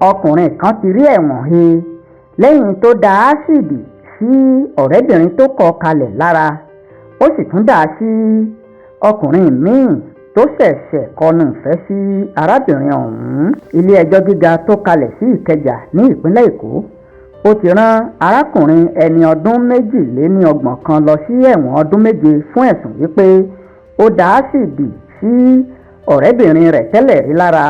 ọkùnrin kan ti rí ẹ̀wọ̀n he lẹ́yìn tó da ásíìdì sí ọ̀rẹ́bìnrin tó kọ̀ kalẹ̀ lára, ó sì tún dà á sí ọkùnrin míì tó ṣẹ̀ṣẹ̀ kọnu ìfẹ́ sí arábìnrin ọ̀hún. ilé ẹjọ́ gíga tó kalẹ̀ sí Ìkẹjà ní ìpínlẹ̀ Èkó ó ti rán arákùnrin ẹni ọdún 22 kan lọ sí ẹ̀wọ̀n ọdún 7 fún ẹ̀sùn wípé ó da ásíìdì sí ọ̀rẹ́bìnrin rẹ̀ tẹ́lẹ̀ rí lára.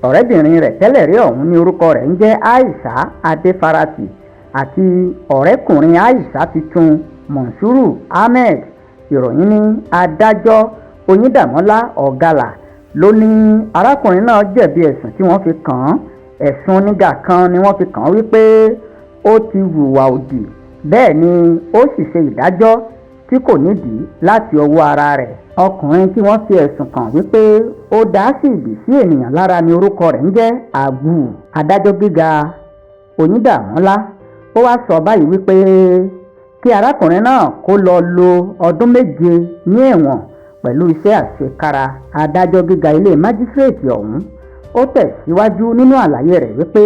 ọ̀rẹ́bìnrin rẹ̀ tẹ́lẹ̀ rí ọ̀hún ní orúkọ rẹ̀ ń jẹ́ Aisha Adéfarati àti ọ̀rẹ́kùnrin Aisha tuntun Monsuru Ahmed. ìròyìn ní adájọ́ Oyíndàmọ́lá Ọ̀gálà ló ní arákùnrin náà jẹ̀bi ẹ̀sùn tí wọ́n fi kàn án. ẹ̀sùn onígà kan ni wọ́n fi kàn án wípé ó ti hùwà òdì, bẹ́ẹ̀ ni ó sì ṣe ìdájọ́ tí kò nídìí láti ọwọ́ ara rẹ̀. ọkùnrin tí wọ́n fi ẹ̀sùn kàn wípé ó dá ásíìdì sí ènìyàn lára ni orúkọ rẹ̀ ń jẹ́ Àgù. adájọ́ gíga Oyíndàmọ́lá ó wá sọ báyìí wípé kí arákùnrin náà kó lọ lo ọdún 7 ní ẹ̀wọ̀n pẹ̀lú iṣẹ́ àṣekára. adájọ́ gíga ilé májísírèètì ọ̀hún ó tẹ̀síwájú nínú àlàyé rẹ̀ wípé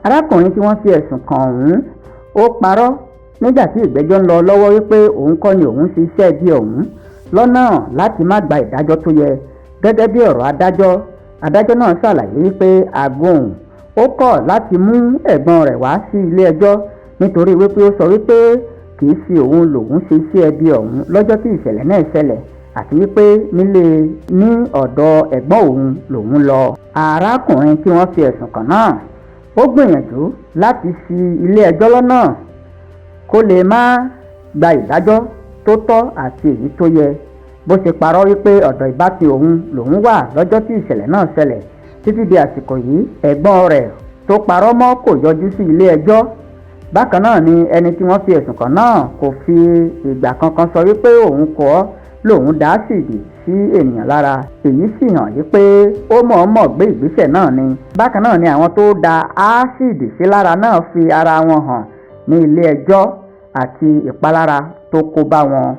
arákùnrin tí wọ́n fi ẹ̀sùn kàn ọ̀hún ó parọ́ nígbà tí ìgbẹ́jọ́ ń lọ lọ́wọ́ wípé òun kọ́ ni òun ṣe iṣẹ́ bí ọ̀hún lọ́nà láti má gba ìdájọ́ tó yẹ. gẹ́gẹ́ bí ọ̀rọ̀ adájọ́ náà ṣàlàyé wípé Àgù òun ó kọ̀ láti mú ẹ̀gbọ́n rẹ̀ wá sí ilé ẹjọ́ nítorí wípé ó sọ wípé kì í ṣe òun lòun ṣe iṣẹ́ bí ọ̀hún lọ́jọ́ tí ìṣẹ̀lẹ̀ náà ṣẹlẹ̀, àti wípé ní ọ̀dọ̀ ẹ̀gbọ́n òun lòun lọ. arákùnrin tí wọ́n fi ẹ̀sùn kàn náà ó gbìyànjú láti ṣì ilé ẹjọ́ lọ́nà kó lè má gba ìdájọ́ tó tọ́ àti èyí tó yẹ. bó ṣe parọ́ wípé ọ̀dọ̀ ìbátan òun lòun wà lọ́jọ́ tí ìṣẹ̀lẹ̀ náà ṣẹlẹ̀ títí di àsìkò yìí ẹ̀gbọ́n rẹ̀ tó parọ́ mọ́ kò yọjú sí ilé ẹjọ́. bákan náà ni ẹni tí wọ́n fi ẹ̀sùn kàn náà kò fi ìgbà kankan sọ wípé òun kọ́ lòun dá ásíìdì sí ènìyàn lára. èyí sì hàn wípé ó mọ̀ọ́mọ̀ gbé ìgbésẹ̀ náà ni. bákan náà ni àwọn tó da ásíìdì sí lára náà fi ara wọn hàn ní ilé ẹjọ́ àti ìpalára tó kó bá wọn.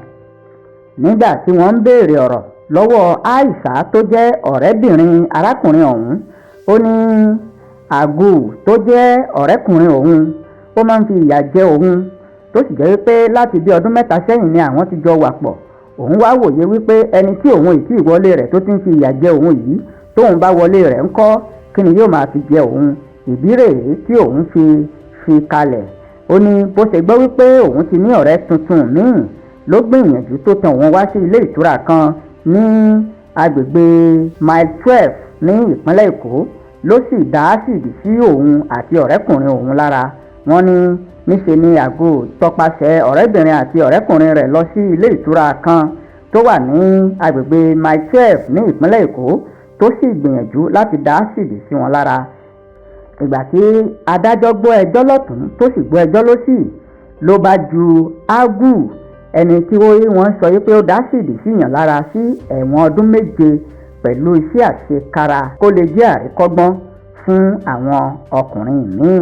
nígbà tí wọ́n ń béèrè ọ̀rọ̀ lọ́wọ́ Aisha tó jẹ́ ọ̀rẹ́bìnrin arákùnrin ọ̀hún, ó ní Àgù tó jẹ́ ọ̀rẹ́kùnrin òun ó máa ń fi ìyà jẹ òun, tó sì jẹ́ wípé láti bí ọdún 3 sẹ́yìn ni àwọn ti jọ wà pọ̀. òun wá wòye wípé ẹni tí òun ìtì ìwọlé rẹ̀ tó ti ń fi ìyà jẹ òun yìí tóun bá wọlé rẹ̀ ńkọ́ kí ni yóò máa fi jẹ òun. ìdí rèé tí òun fi kalẹ̀. ó ní bó ṣe gbọ́ wípé òun ti ní ọ̀rẹ́ tuntun míì ló gbìyànjú tó tan òun wá sí ilé ìtura kan ní agbègbè mile 12 ní ìpínlẹ̀ Èkó ló sì dá ásíìdì sí òun àti ọ̀rẹ́kùnrin òun lára. wọ́n ní níṣe ni Àgù tọpasẹ̀ ọ̀rẹ́bìnrin àti ọ̀rẹ́kùnrin rẹ̀ lọ sí ilé ìtura kan tó wà ní agbègbè mile 12 ní ìpínlẹ̀ Èkó tó sì gbìyànjú láti dá ásíìdì sí wọn lára. ìgbà tí adájọ́ gbọ́ ẹjọ́ lọ́tún tó sì gbọ́ ẹjọ́ lósì ló bá ju Àgù ẹni tí wọ́n sọ wípé ó dá ásíìdì síyàn lára sí ẹ̀wọ̀n ọdún 7 pẹ̀lú iṣẹ́ àṣekára kó lè jẹ́ àríkọ́gbọ́n fún àwọn ọkùnrin míì.